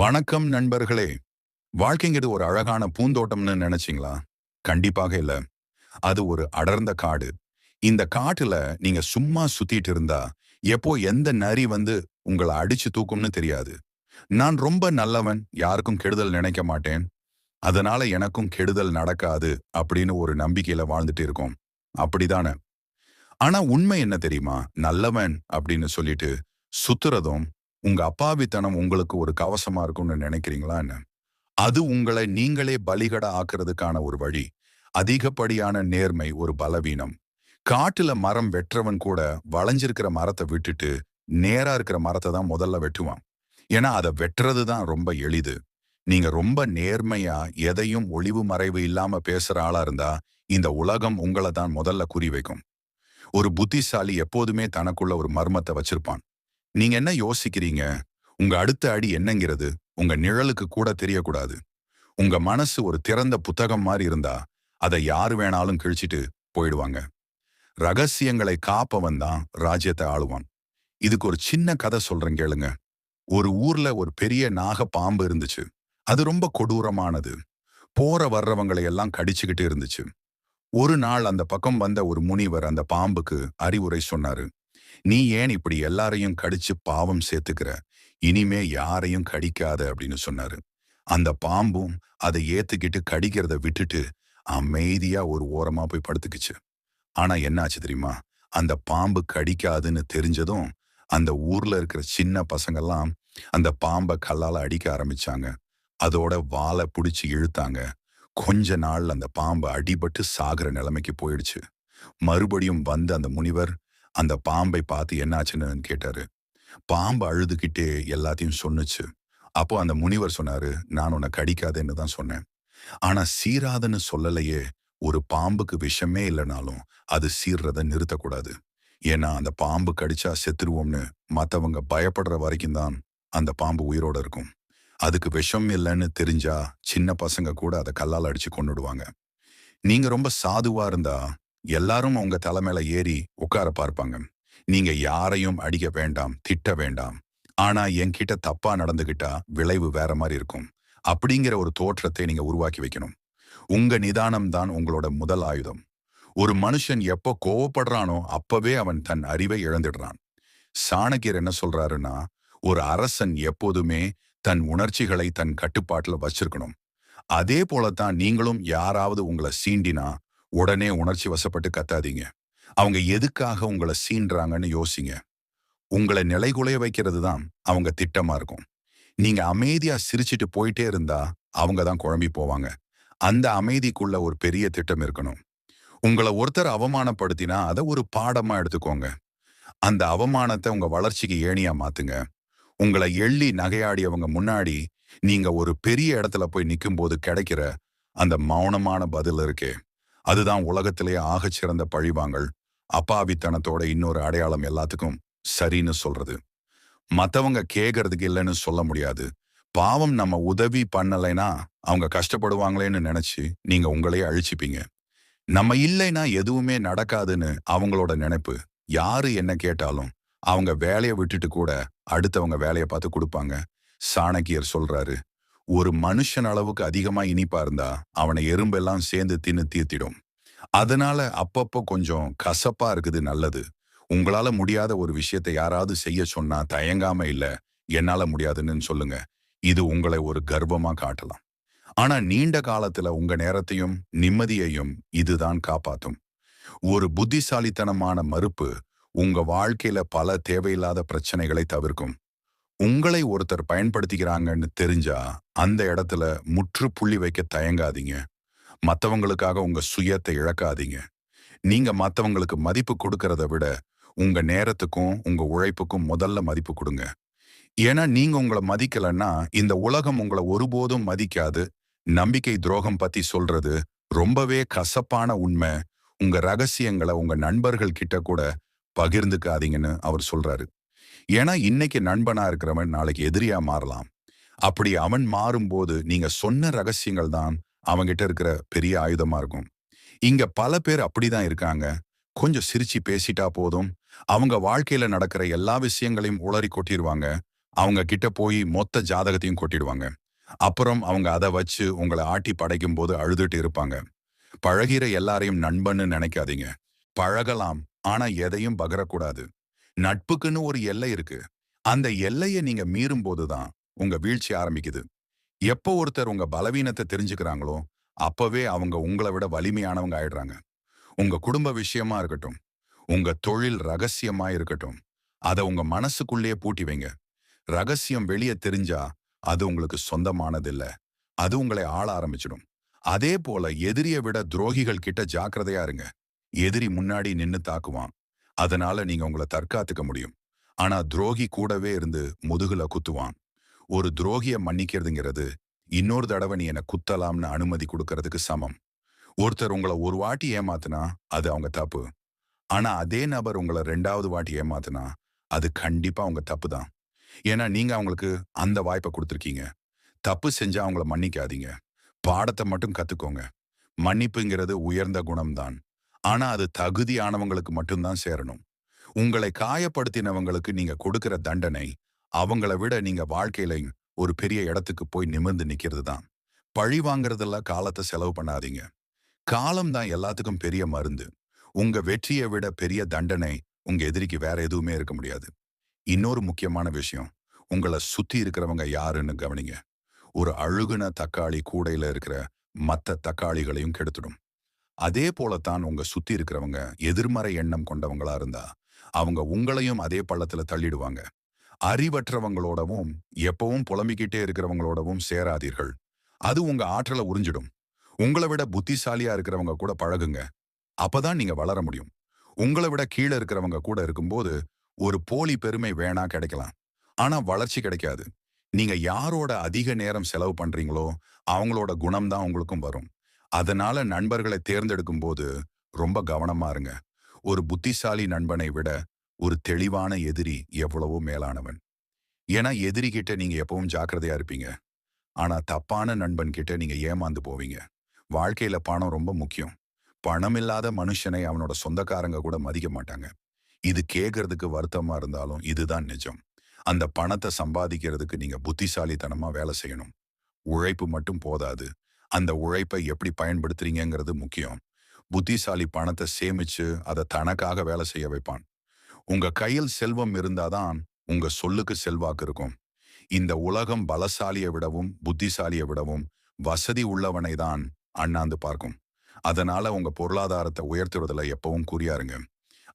வணக்கம் நண்பர்களே. வாழ்க்கைங்கிறது ஒரு அழகான பூந்தோட்டம்னு நினைச்சீங்களா? கண்டிப்பாக இல்ல. அது ஒரு அடர்ந்த காடு. இந்த காட்டுல நீங்க சும்மா சுத்திட்டு இருந்தா, எப்போ எந்த நரி வந்து உங்கள அடிச்சு தூக்கும்னு தெரியாது. நான் ரொம்ப நல்லவன், யாருக்கும் கெடுதல் நினைக்க மாட்டேன். அதனால எனக்கும் கெடுதல் நடக்காது அப்படின்னு ஒரு நம்பிக்கையில வாழ்ந்துட்டு இருக்கோம். அப்படிதானே? ஆனா உண்மை என்ன தெரியுமா? நல்லவன் அப்படின்னு சொல்லிட்டு சுத்துறதும், உங்க அப்பாவித்தனம் உங்களுக்கு ஒரு கவசமா இருக்கும்னு நினைக்கிறீங்களா என்ன? அது உங்களை நீங்களே பலிகடா ஆக்குறதுக்கான ஒரு வழி. அதிகப்படியான நேர்மை ஒரு பலவீனம். காட்டுல மரம் வெட்டுறவன் கூட வளைஞ்சிருக்கிற மரத்தை விட்டுட்டு நேரா இருக்கிற மரத்தை தான் முதல்ல வெட்டுவான். ஏன்னா அதை வெட்டுறது தான் ரொம்ப எளிது. நீங்க ரொம்ப நேர்மையா எதையும் ஒளிவு மறைவு இல்லாம பேசுற ஆளா இருந்தா இந்த உலகம் உங்களை தான் முதல்ல குறி வைக்கும். ஒரு புத்திசாலி எப்போதுமே தனக்குள்ள ஒரு மர்மத்தை வச்சிருப்பான். நீங்க என்ன யோசிக்கிறீங்க? உங்க அடுத்த அடி என்னங்கிறது உங்க நிழலுக்கு கூட தெரியக்கூடாது. உங்க மனசு ஒரு திறந்த புத்தகம் மாதிரி இருந்தா அதை யாரு வேணாலும் கிழிச்சிட்டு போயிடுவாங்க. ரகசியங்களை காப்பவன் தான் ராஜ்யத்தை ஆளுவான். இதுக்கு ஒரு சின்ன கதை சொல்றேன் கேளுங்க. ஒரு ஊர்ல ஒரு பெரிய நாக பாம்பு இருந்துச்சு. அது ரொம்ப கொடூரமானது. போற வர்றவங்களை எல்லாம் கடிச்சுக்கிட்டு இருந்துச்சு. ஒரு நாள் அந்த பக்கம் வந்த ஒரு முனிவர் அந்த பாம்புக்கு அறிவுரை சொன்னாரு. நீ ஏன் இப்படி எல்லாரையும் கடிச்சு பாவம் சேர்த்துக்கிற? இனிமே யாரையும் கடிக்காத அப்படின்னு சொன்னாரு. அந்த பாம்பும் அதை ஏத்துக்கிட்டு கடிக்கிறத விட்டுட்டு அமைதியா ஒரு ஓரமா போய் படுத்துக்குச்சு. ஆனா என்னாச்சு தெரியுமா? அந்த பாம்பு கடிக்காதுன்னு தெரிஞ்சதும் அந்த ஊர்ல இருக்கிற சின்ன பசங்கெல்லாம் அந்த பாம்பை கல்லால அடிக்க ஆரம்பிச்சாங்க. அதோட வாலை புடிச்சு இழுத்தாங்க. கொஞ்ச நாள் அந்த பாம்பு அடிபட்டு சாகுற நிலைமைக்கு போயிடுச்சு. மறுபடியும் வந்த அந்த முனிவர் அந்த பாம்பை பார்த்து என்னாச்சுன்னு கேட்டாரு. பாம்பு அழுதுகிட்டே எல்லாத்தையும் சொன்னுச்சு. அப்போ அந்த முனிவர் சொன்னாரு, நான் உன்னை கடிக்காதேன்னு தான் சொன்னேன். ஆனா சீராதன்னு சொல்லலையே. ஒரு பாம்புக்கு விஷமே இல்லைனாலும் அது சீர்றத நிறுத்தக்கூடாது. ஏன்னா அந்த பாம்பு கடிச்சா செத்துருவோம்னு மத்தவங்க பயப்படுற வரைக்கும் தான் அந்த பாம்பு உயிரோட இருக்கும். அதுக்கு விஷம் இல்லைன்னு தெரிஞ்சா சின்ன பசங்க கூட அதை கல்லால் அடிச்சு கொன்னுடுவாங்க. நீங்க ரொம்ப சாதுவா இருந்தா எல்லாரும் உங்க தலை மேல ஏறி உட்கார பார்ப்பாங்க. நீங்க யாரையும் அடிக்க வேண்டாம், திட்ட வேண்டாம். ஆனா என்கிட்ட தப்பா நடந்துகிட்டா விளைவு வேற மாதிரி இருக்கும். அப்படிங்கிற ஒரு தோற்றத்தை நீங்க உருவாக்கி வைக்கணும். உங்க நிதானம் தான் உங்களோட முதல் ஆயுதம். ஒரு மனுஷன் எப்போ கோவப்படுறானோ அப்பவே அவன் தன் அறிவை இழந்துடுறான். சாணக்கியர் என்ன சொல்றாருன்னா, ஒரு அரசன் எப்போதுமே தன் உணர்ச்சிகளை தன் கட்டுப்பாட்டுல வச்சிருக்கணும். அதே போலத்தான் நீங்களும் யாராவது உங்களை சீண்டினா உடனே உணர்ச்சி வசப்பட்டு கத்தாதீங்க. அவங்க எதுக்காக உங்களை சீண்டுறாங்கன்னு யோசிங்க. உங்களை நிலைகுலைய வைக்கிறது தான் அவங்க திட்டமா இருக்கும். நீங்க அமைதியா சிரிச்சிட்டு போயிட்டே இருந்தா அவங்க தான் குழம்பி போவாங்க. அந்த அமைதிக்குள்ள ஒரு பெரிய திட்டம் இருக்கணும். உங்களை ஒருத்தர் அவமானப்படுத்தினா அதை ஒரு பாடமா எடுத்துக்கோங்க. அந்த அவமானத்தை உங்க வளர்ச்சிக்கு ஏணியா மாத்துங்க. உங்களை எள்ளி நகையாடியவங்க முன்னாடி நீங்க ஒரு பெரிய இடத்துல போய் நிக்கும்போது கிடைக்கிற அந்த மௌனமான பதில் இருக்கே, அதுதான் உலகத்திலேயே ஆகச்சிறந்த பழிவாங்கல். அப்பாவித்தனத்தோட இன்னொரு அடையாளம் எல்லாத்துக்கும் சரின்னு சொல்றது. மத்தவங்க கேட்கறதுக்கு இல்லைன்னு சொல்ல முடியாது. பாவம் நம்ம உதவி பண்ணலைன்னா அவங்க கஷ்டப்படுவாங்களேன்னு நினைச்சு நீங்க உங்களையே அழிச்சுப்பீங்க. நம்ம இல்லைன்னா எதுவுமே நடக்காதுன்னு அவங்களோட நினைப்பு. யாரு என்ன கேட்டாலும் அவங்க வேலையை விட்டுட்டு கூட அடுத்தவங்க வேலையை பார்த்து கொடுப்பாங்க. சாணக்கியர் சொல்றாரு, ஒரு மனுஷன் அளவுக்கு அதிகமா இனிப்பா இருந்தா அவனை எறும்பெல்லாம் சேர்ந்து தின்னு தீர்த்திடும். அதனால அப்பப்போ கொஞ்சம் கசப்பா இருக்குது நல்லது. உங்களால முடியாத ஒரு விஷயத்தை யாராவது செய்ய சொன்னா தயங்காம இல்ல, என்னால முடியாதுன்னு சொல்லுங்க. இது உங்களை ஒரு கர்வமா காட்டலாம். ஆனா நீண்ட காலத்துல உங்க நேரத்தையும் நிம்மதியையும் இதுதான் காப்பாத்தும். ஒரு புத்திசாலித்தனமான மறுப்பு உங்க வாழ்க்கையில பல தேவையில்லாத பிரச்சனைகளை தவிர்க்கும். உங்களை ஒருத்தர் பயன்படுத்திக்கிறாங்கன்னு தெரிஞ்சா அந்த இடத்துல முற்றுப்புள்ளி வைக்க தயங்காதீங்க. மத்தவங்களுக்காக உங்க சுயத்தை இழக்காதீங்க. நீங்க மத்தவங்களுக்கு மதிப்பு கொடுக்கறத விட உங்க நேரத்துக்கும் உங்க உழைப்புக்கும் முதல்ல மதிப்பு கொடுங்க. ஏன்னா நீங்க உங்களை மதிக்கலன்னா இந்த உலகம் உங்களை ஒருபோதும் மதிக்காது. நம்பிக்கை துரோகம் பத்தி சொல்றது ரொம்பவே கசப்பான உண்மை. உங்க ரகசியங்களை உங்க நண்பர்கள் கிட்ட கூட பகிர்ந்துக்காதீங்கன்னு அவர் சொல்றாரு. ஏன்னா இன்னைக்கு நண்பனா இருக்கிறவன் நாளைக்கு எதிரியா மாறலாம். அப்படி அவன் மாறும்போது நீங்க சொன்ன ரகசியங்கள் தான் அவங்கிட்ட இருக்கிற பெரிய ஆயுதமா இருக்கும். இங்க பல பேர் அப்படிதான் இருக்காங்க. கொஞ்சம் சிரிச்சு பேசிட்டா போதும், அவங்க வாழ்க்கையில நடக்கிற எல்லா விஷயங்களையும் உளறி கொட்டிருவாங்க. அவங்க கிட்ட போய் மொத்த ஜாதகத்தையும் கொட்டிடுவாங்க. அப்புறம் அவங்க அத வச்சு உங்கள ஆட்டி படைக்கும்போது அழுதுட்டு இருப்பாங்க. பழகிற எல்லாரையும் நண்பன்னு நினைக்காதீங்க. பழகலாம், ஆனா எதையும் பகரக்கூடாது. நட்புக்குன்னு ஒரு எல்லை இருக்கு. அந்த எல்லைய நீங்க மீறும்போது தான் உங்க வீழ்ச்சி ஆரம்பிக்குது. எப்போ ஒருத்தர் உங்க பலவீனத்த தெரிஞ்சுக்கிறாங்களோ, அப்பவே அவங்க உங்கள விட வலிமையானவங்க ஆயிடுறாங்க. உங்க குடும்ப விஷயமா இருக்கட்டும், உங்க தொழில் ரகசியமா இருக்கட்டும், அத உங்க மனசுக்குள்ளேயே பூட்டி வைங்க. ரகசியம் வெளிய தெரிஞ்சா, அது உங்களுக்கு சொந்தமானது இல்ல. அது உங்களை ஆள ஆரம்பிச்சிடும். அதே போல எதிரிய விட துரோகிகள் கிட்ட ஜாக்கிரதையா இருங்க. எதிரி முன்னாடி நின்னு தாக்குவான். அதனால நீங்க உங்கள தற்காத்துக்க முடியும். ஆனா துரோகி கூடவே இருந்து முதுகுல குத்துவான். ஒரு துரோகிய மன்னிக்கிறதுங்கிறது, இன்னொரு தடவ நீ என்ன குத்தலாம்னு அனுமதி குடுக்கறதுக்கு சமம். ஒருத்தர் உங்கள ஒரு வாட்டி ஏமாத்துனா, அது அவங்க தப்பு. ஆனா அதே நபர் உங்கள 2வது வாட்டி ஏமாத்துனா, அது கண்டிப்பா உங்க தப்பு தான். ஏன்னா நீங்க அவங்களுக்கு அந்த வாய்ப்ப குடுத்திருக்கீங்க. தப்பு செஞ்சா அவங்கள மன்னிக்காதீங்க. பாடத்த மட்டும் கத்துக்கோங்க. மன்னிப்புங்கிறது உயர்ந்த குணம் தான். ஆனா அது தகுதியானவங்களுக்கு மட்டும் தான் சேரணும். உங்களை காயப்படுத்தினவங்களுக்கு நீங்க கொடுக்கிற தண்டனை, அவங்கள விட நீங்க வாழ்க்கையில ஒரு பெரிய இடத்துக்கு போய் நிமிர்ந்து நிக்கிறது தான். பழி வாங்குறதுல காலத்த செலவு பண்ணாதீங்க. காலம் தான் எல்லாத்துக்கும் பெரிய மருந்து. உங்க வெற்றியை விட பெரிய தண்டனை உங்க எதிரிக்கு வேற எதுவுமே இருக்க முடியாது. இன்னொரு முக்கியமான விஷயம், உங்கள சுத்தி இருக்கிறவங்க யாருன்னு கவனிங்க. ஒரு அழுகுன தக்காளி கூடையில இருக்கிற மத்த தக்காளிகளையும் கெடுத்துடும். அதே போலத்தான் உங்க சுத்தி இருக்கிறவங்க எதிர்மறை எண்ணம் கொண்டவங்களா இருந்தா, அவங்க உங்களையும் அதே பள்ளத்துல தள்ளிடுவாங்க. அறிவற்றவங்களோடவும், எப்பவும் புலம்பிக்கிட்டே இருக்கிறவங்களோடவும் சேராதீர்கள். அது உங்க ஆற்றல உறிஞ்சிடும். உங்கள விட புத்திசாலியா இருக்கிறவங்க கூட பழகுங்க. அப்பதான் நீங்க வளர முடியும். உங்கள விட கீழ இருக்கிறவங்க கூட இருக்கும்போது, ஒரு போலி பெருமை வேணா கிடைக்கலாம். ஆனா வளர்ச்சி கிடைக்காது. நீங்க யாரோட அதிக நேரம் செலவு பண்றீங்களோ, அவங்களோட குணம் தான் உங்களுக்கும் வரும். அதனால நண்பர்களை தேர்ந்தெடுக்கும்போது ரொம்ப கவனமா இருங்க. ஒரு புத்திசாலி நண்பனை விட ஒரு தெளிவான எதிரி எவ்வளவோ மேலானவன். ஏன்னா எதிரி கிட்ட நீங்க எப்பவும் ஜாக்கிரதையா இருப்பீங்க. ஆனா தப்பான நண்பன் கிட்ட நீங்க ஏமாந்து போவீங்க. வாழ்க்கையில பணம் ரொம்ப முக்கியம். பணம் இல்லாத மனுஷனை அவனோட சொந்தக்காரங்க கூட மதிக்க மாட்டாங்க. இது கேட்கறதுக்கு வருத்தமா இருந்தாலும் இதுதான் நிஜம். அந்த பணத்தை சம்பாதிக்கிறதுக்கு நீங்க புத்திசாலித்தனமா வேலை செய்யணும். உழைப்பு மட்டும் போதாது. அந்த உழைப்பை எப்படி பயன்படுத்துறீங்கங்கிறது முக்கியம். புத்திசாலி பணத்தை சேமிச்சு அதை தனக்காக வேலை செய்ய வைப்பான். உங்க கையில் செல்வம் இருந்தாதான் உங்க சொல்லுக்கு செல்வாக்கு இருக்கும். இந்த உலகம் பலசாலியை விடவும் புத்திசாலியை விடவும் வசதி உள்ளவனை தான் அண்ணாந்து பார்க்கும். அதனால உங்க பொருளாதாரத்தை உயர்த்துறதுல எப்பவும் குறியாருங்க.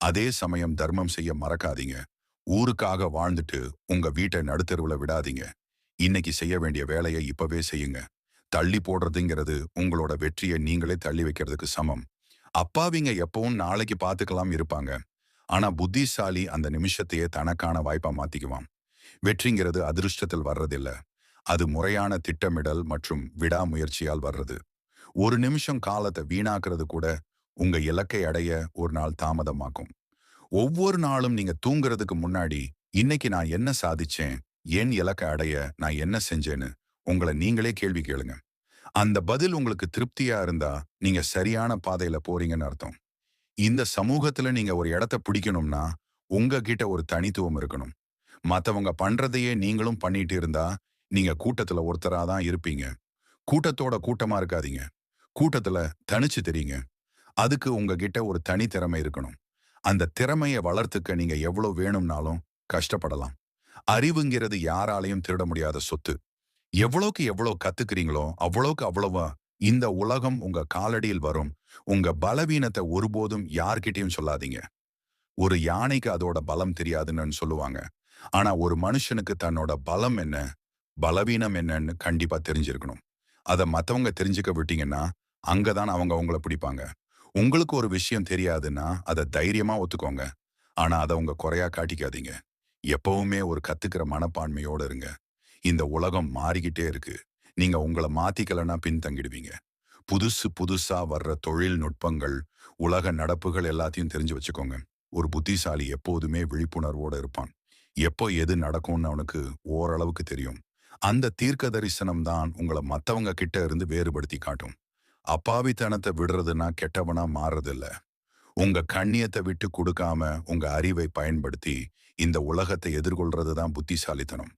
அதே சமயம் தர்மம் செய்ய மறக்காதீங்க. ஊருக்காக வாழ்ந்துட்டு உங்க வீட்டை நடுத்தெருவுல விடாதீங்க. இன்னைக்கு செய்ய வேண்டிய வேலையை இப்பவே செய்யுங்க. தள்ளி போடுறதுங்கிறது உங்களோட வெற்றியை நீங்களே தள்ளி வைக்கிறதுக்கு சமம். அப்பாவிங்க எப்பவும் நாளைக்கு பார்த்துக்கலாம் இருப்பாங்க. ஆனா புத்திசாலி அந்த நிமிஷத்தையே தனக்கான வாய்ப்பா மாத்திக்குவான். வெற்றிங்கிறது அதிர்ஷ்டத்தில் வர்றதில்ல. அது முறையான திட்டமிடல் மற்றும் விடாமுயற்சியால் வர்றது. ஒரு நிமிஷம் காலத்தை வீணாக்குறது கூட உங்க இலக்கை அடைய ஒரு நாள் தாமதமாக்கும். ஒவ்வொரு நாளும் நீங்க தூங்குறதுக்கு முன்னாடி, இன்னைக்கு நான் என்ன சாதிச்சேன்? என் இலக்கை அடைய நான் என்ன செஞ்சேன்னு உங்கள நீங்களே கேள்வி கேளுங்க. அந்த பதில் உங்களுக்கு திருப்தியா இருந்தா, நீங்க சரியான பாதையில போறீங்கன்னு அர்த்தம். இந்த சமூகத்துல நீங்க ஒரு இடத்த பிடிக்கணும்னா, உங்ககிட்ட ஒரு தனித்துவம் இருக்கணும். மத்தவங்க பண்றதையே நீங்களும் பண்ணிட்டு இருந்தா, நீங்க கூட்டத்துல ஒருத்தரா தான் இருப்பீங்க. கூட்டத்தோட கூட்டமா இருக்காதீங்க. கூட்டத்துல தனிச்சு தெரியுங்க. அதுக்கு உங்ககிட்ட ஒரு தனி திறமை இருக்கணும். அந்த திறமைய வளர்த்துக்க நீங்க எவ்வளவு வேணும்னாலும் கஷ்டப்படலாம். அறிவுங்கிறது யாராலையும் திருட முடியாத சொத்து. எவ்வளவுக்கு எவ்வளவு கத்துக்கிறீங்களோ, அவ்வளவுக்கு அவ்வளவா இந்த உலகம் உங்க காலடியில் வரும். உங்க பலவீனத்தை ஒருபோதும் யார்கிட்டயும் சொல்லாதீங்க. ஒரு யானைக்கு அதோட பலம் தெரியாதுன்னு சொல்லுவாங்க. ஆனா ஒரு மனுஷனுக்கு தன்னோட பலம் என்ன, பலவீனம் என்னன்னு கண்டிப்பா தெரிஞ்சிருக்கணும். அத மத்தவங்க தெரிஞ்சுக்க விட்டீங்கன்னா, அங்கதான் அவங்க உங்கள பிடிப்பாங்க. உங்களுக்கு ஒரு விஷயம் தெரியாதுன்னா, அத தைரியமா ஒத்துக்கோங்க. ஆனா அத உங்க குறையா காட்டிக்காதீங்க. எப்பவுமே ஒரு கத்துக்கிற மனப்பான்மையோட இருங்க. இந்த உலகம் மாறிக்கிட்டே இருக்கு. நீங்க உங்கள மாத்திக்கலன்னா பின்தங்கிடுவீங்க. புதுசு புதுசா வர்ற தொழில்நுட்பங்கள், உலக நடப்புகள் எல்லாத்தையும் தெரிஞ்சு வச்சுக்கோங்க. ஒரு புத்திசாலி எப்போதுமே விழிப்புணர்வோட இருப்பான். எப்போ எது நடக்கும்னு அவனுக்கு ஓரளவுக்கு தெரியும். அந்த தீர்க்க தரிசனம் தான் உங்கள மத்தவங்க கிட்ட இருந்து வேறுபடுத்தி காட்டும். அப்பாவித்தனத்தை விடுறதுன்னா கெட்டவனா மாறுறதில்ல. உங்க கண்ணியத்தை விட்டு கொடுக்காம உங்க அறிவை பயன்படுத்தி இந்த உலகத்தை எதிர்கொள்றது தான் புத்திசாலித்தனம்.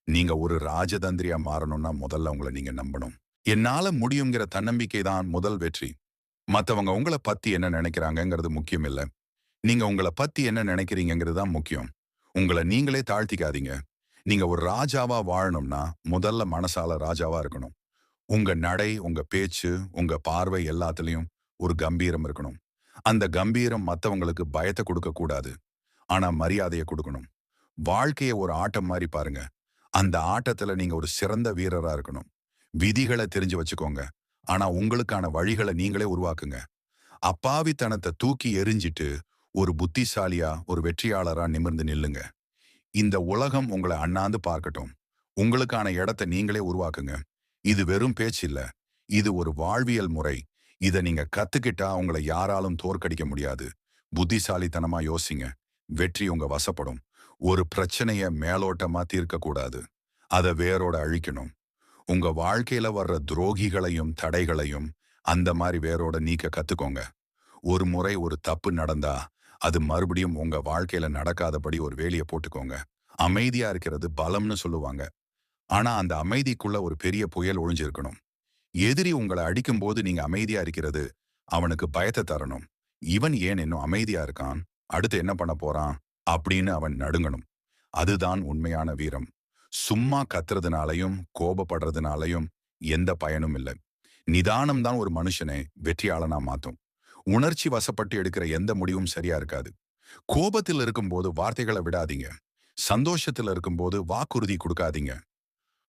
நீங்க ஒரு ராஜதந்திரியா மாறணும்னா முதல்ல உங்கள நீங்க நம்பணும். என்னால முடியுங்கிற தன்னம்பிக்கை தான் முதல் வெற்றி. மத்தவங்க உங்கள பத்தி என்ன நினைக்கிறாங்கங்கிறது முக்கியம் இல்ல. நீங்க உங்கள பத்தி என்ன நினைக்கிறீங்கங்கிறது தான் முக்கியம். உங்கள நீங்களே தாழ்த்திக்காதீங்க. நீங்க ஒரு ராஜாவா வாழணும்னா, முதல்ல மனசால ராஜாவா இருக்கணும். உங்க நடை, உங்க பேச்சு, உங்க பார்வை எல்லாத்துலயும் ஒரு கம்பீரம் இருக்கணும். அந்த கம்பீரம் மத்தவங்களுக்கு பயத்த குடுக்கக் கூடாது. ஆனா மரியாதைய குடுக்கணும். வாழ்க்கைய ஒரு ஆட்டம் மாரி பாருங்க. அந்த ஆட்டத்துல நீங்க ஒரு சிறந்த வீரரா இருக்கணும். விதிகள தெரிஞ்சு வச்சுக்கோங்க. ஆனா உங்களுக்கான வழிகள நீங்களே உருவாக்குங்க. அப்பாவித்தனத்த தூக்கி எறிஞ்சிட்டு, ஒரு புத்திசாலியா, ஒரு வெற்றியாளரா நிமிர்ந்து நில்லுங்க. இந்த உலகம் உங்கள அண்ணாந்து பார்க்கட்டும். உங்களுக்கான இடத்த நீங்களே உருவாக்குங்க. இது வெறும் பேச்சு இல்ல. இது ஒரு வாழ்வியல் முறை. இத நீங்க கத்துக்கிட்டா உங்கள யாராலும் தோற்கடிக்க முடியாது. புத்திசாலித்தனமா யோசிங்க. வெற்றி உங்க வசப்படும். ஒரு பிரச்சனைய மேலோட்டமா தீர்க்கக் கூடாது. அத வேரோட அழிக்கணும். உங்க வாழ்க்கையில வர்ற துரோகிகளையும், தடைகளையும் அந்த மாரி வேரோட நீக்க கத்துக்கோங்க. ஒரு முறை ஒரு தப்பு நடந்தா, அது மறுபடியும் உங்க வாழ்க்கையில நடக்காதபடி ஒரு வேலிய போட்டுக்கோங்க. அமைதியா இருக்கிறது பலம்னு சொல்லுவாங்க. ஆனா அந்த அமைதிக்குள்ள ஒரு பெரிய புயல் ஒளிஞ்சிருக்கணும். எதிரி உங்கள அடிக்கும்போது நீங்க அமைதியா இருக்கிறது, அவனுக்கு பயத்த தரணும். இவன் ஏன் இன்னும் அமைதியா இருக்கான்? அடுத்து என்ன பண்ண போறான்? அப்படின்னு அவன் நடுங்கணும். அதுதான் உண்மையான வீரம். சும்மா கத்துறதுனாலயும், கோபப்படுறதுனாலயும் எந்த பயனும் இல்ல. நிதானம் தான் ஒரு மனுஷனை வெற்றியாளனா மாத்தும். உணர்ச்சி வசப்பட்டு எடுக்கிற எந்த முடிவும் சரியா இருக்காது. கோபத்தில் இருக்கும்போது வார்த்தைகள விடாதீங்க. சந்தோஷத்துல இருக்கும்போது வாக்குறுதி குடுக்காதீங்க.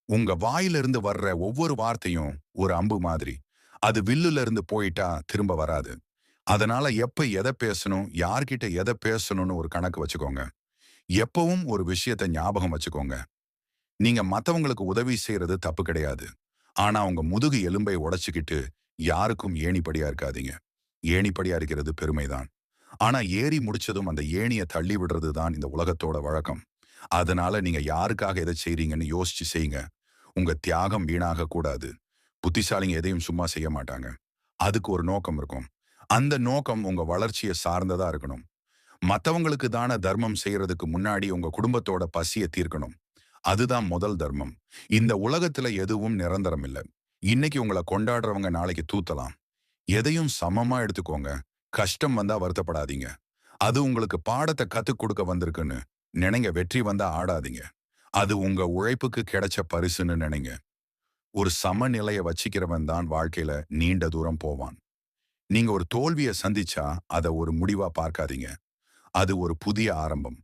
உங்க வாயிலிருந்து வர்ற ஒவ்வொரு வார்த்தையும் ஒரு அம்பு மாதிரி. அது வில்லுல இருந்து போயிட்டா திரும்ப வராது. அதனால எப்ப எத பேசணும், யார்கிட்ட எத பேசணும்னு ஒரு கணக்கு வச்சுக்கோங்க. எப்பவும் ஒரு விஷயத்த ஞாபகம் வச்சுக்கோங்க. நீங்க மத்தவங்களுக்கு உதவி செய்யறது தப்பு கிடையாது. ஆனா உங்க முதுகு எலும்பை உடைச்சுக்கிட்டு யாருக்கும் ஏணிப்படியா இருக்காதீங்க. ஏணிப்படியா இருக்கிறது பெருமைதான். ஆனா ஏறி முடிச்சதும் அந்த ஏணிய தள்ளி விடுறது தான் இந்த உலகத்தோட வழக்கம். அதனால நீங்க யாருக்காக எதை செய்றீங்கன்னு யோசிச்சு செய்யுங்க. உங்க தியாகம் வீணாக கூடாது. புத்திசாலிங்க எதையும் சும்மா செய்ய மாட்டாங்க. அதுக்கு ஒரு நோக்கம் இருக்கும். அந்த நோக்கம் உங்க வளர்ச்சிய சார்ந்ததா இருக்கணும். மத்தவங்களுக்கு தான தர்மம் செய்யறதுக்கு முன்னாடி உங்க குடும்பத்தோட பசிய தீர்க்கணும். அதுதான் முதல் தர்மம். இந்த உலகத்துல எதுவும் நிரந்தரம் இல்ல. இன்னைக்கு உங்கள கொண்டாடுறவங்க நாளைக்கு தூத்தலாம். எதையும் சமமா எடுத்துக்கோங்க. கஷ்டம் வந்தா வருத்தப்படாதீங்க. அது உங்களுக்கு பாடத்த கத்துக் கொடுக்க வந்திருக்குன்னு நினைங்க. வெற்றி வந்தா ஆடாதீங்க. அது உங்க உழைப்புக்கு கிடைச்ச பரிசுன்னு நினைங்க. ஒரு சமநிலைய வச்சிக்கிறவன் தான் வாழ்க்கையில நீண்ட தூரம் போவான். நீங்க ஒரு தோல்விய சந்திச்சா அத ஒரு முடிவா பார்க்காதீங்க. அது ஒரு புதிய ஆரம்பம்.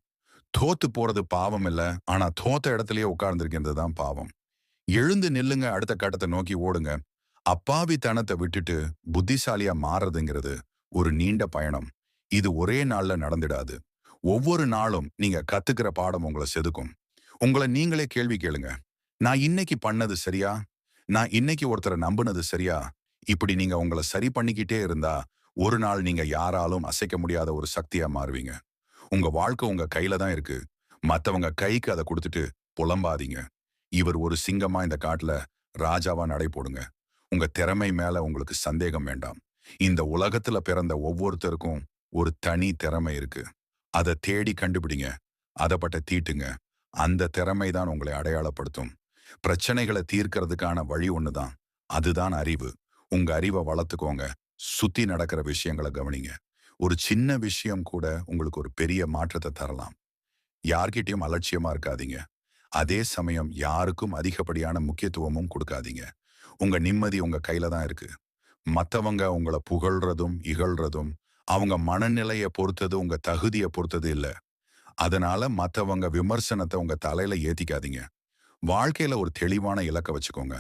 தோத்து போறது பாவம் இல்ல. ஆனா தோத்த இடத்திலேயே உட்கார்ந்திருக்கிறது தான் பாவம். எழுந்து நில்லுங்க. அடுத்த கட்டத்த நோக்கி ஓடுங்க. அப்பாவித்தனத்த விட்டுட்டு புத்திசாலியா மாறுறதுங்கிறது ஒரு நீண்ட பயணம். இது ஒரே நாள்ல நடந்துடாது. ஒவ்வொரு நாளும் நீங்க கத்துக்கிற பாடம் உங்கள செதுக்கும். உங்கள நீங்களே கேள்வி கேளுங்க. நான் இன்னைக்கு பண்ணது சரியா? நான் இன்னைக்கு ஒருத்தர நம்புனது சரியா? இப்படி நீங்க உங்கள சரி பண்ணிக்கிட்டே இருந்தா, ஒரு நாள் நீங்க யாராலும் அசைக்க முடியாத ஒரு சக்தியா மாறுவீங்க. உங்க வாழ்க்கை உங்க கையில தான் இருக்கு. மத்தவங்க கைக்கு அத குடுத்துட்டு புலம்பாதீங்க. இவர் ஒரு சிங்கமா இந்த காட்டுல ராஜாவா நடை போடுங்க. உங்க திறமை மேல உங்களுக்கு சந்தேகம் வேண்டாம். இந்த உலகத்துல பிறந்த ஒவ்வொருத்தருக்கும் ஒரு தனி திறமை இருக்கு. அத தேடி கண்டுபிடிங்க. அதப்பட்ட தீட்டுங்க. அந்த திறமை தான் உங்களை அடையாளப்படுத்தும். பிரச்சனைகள தீர்க்கறதுக்கான வழி ஒண்ணுதான். அதுதான் அறிவு. உங்க அறிவ வளர்த்துக்கோங்க. சுத்தி நடக்கிற விஷயங்கள கவனிங்க. ஒரு சின்ன விஷயம் கூட உங்களுக்கு ஒரு பெரிய மாற்றத்த தரலாம். யார்கிட்டயும் அலட்சியமா இருக்காதீங்க. அதே சமயம் யாருக்கும் அதிகப்படியான முக்கியத்துவமும் கொடுக்காதீங்க. உங்க நிம்மதி உங்க கையில தான் இருக்கு. மத்தவங்க உங்கள புகழ்றதும், இகழ்றதும் அவங்க மனநிலைய பொறுத்தது, உங்க தகுதிய பொறுத்தது இல்ல. அதனால மத்தவங்க விமர்சனத்த உங்க தலையில ஏத்திக்காதீங்க. வாழ்க்கையில ஒரு தெளிவான இலக்க வச்சுக்கோங்க.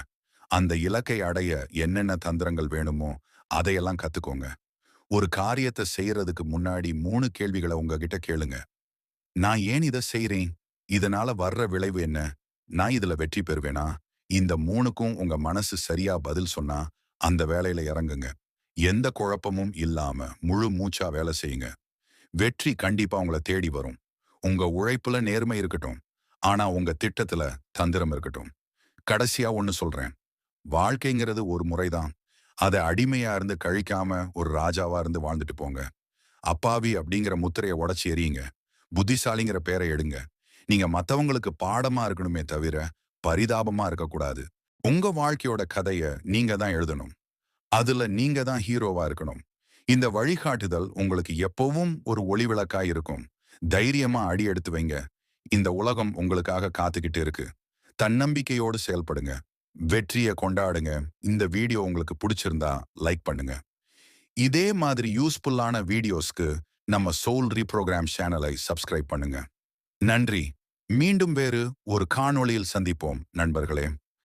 அந்த இலக்கை அடைய என்னென்ன தந்திரங்கள் வேணுமோ அதையெல்லாம் கத்துக்கோங்க. ஒரு காரியத்த செய்யறதுக்கு முன்னாடி 3 கேள்விகள உங்ககிட்ட கேளுங்க. நான் ஏன் இத செய்றேன்? இதனால வர்ற விளைவு என்ன? நான் இதுல வெற்றி பெறுவேனா? இந்த 3க்கும் உங்க மனசு சரியா பதில் சொன்னா, அந்த வேலையில இறங்குங்க. எந்த குழப்பமும் இல்லாம முழு மூச்சா வேலை செய்யுங்க. வெற்றி கண்டிப்பா உங்கள தேடி வரும். உங்க உழைப்புல நேர்மை இருக்கட்டும். ஆனா உங்க திட்டத்துல தந்திரம் இருக்கட்டும். கடைசியா ஒண்ணு சொல்றேன். வாழ்க்கைங்கிறது ஒரு முறைதான். அத அடிமையா இருந்து கழிக்காம ஒரு ராஜாவா இருந்து வாழ்ந்துட்டு போங்க. அப்பாவி அப்படிங்கிற முத்திரைய உடைச்சு எறியுங்க. புத்திசாலிங்கிற பேரை எடுங்க. நீங்க மத்தவங்களுக்கு பாடமா இருக்கணுமே தவிர, பரிதாபமா இருக்கக்கூடாது. உங்க வாழ்க்கையோட கதைய நீங்க தான் எழுதணும். அதுல நீங்க தான் ஹீரோவா இருக்கணும். இந்த வழிகாட்டுதல் உங்களுக்கு எப்பவும் ஒரு ஒளிவிளக்கா இருக்கும். தைரியமா அடி எடுத்து வைங்க. இந்த உலகம் உங்களுக்காக காத்துக்கிட்டு இருக்கு. தன்னம்பிக்கையோடு செயல்படுங்க. வெற்றிய கொண்டாடுங்க. இந்த வீடியோ உங்களுக்கு பிடிச்சிருந்தா லைக் பண்ணுங்க. இதே மாதிரி யூஸ்ஃபுல்லான வீடியோஸ்க்கு நம்ம சோல் ரீப்ரோகிராம் சேனலை சப்ஸ்கிரைப் பண்ணுங்க. நன்றி. மீண்டும் வேறு ஒரு காணொளியில் சந்திப்போம் நண்பர்களே.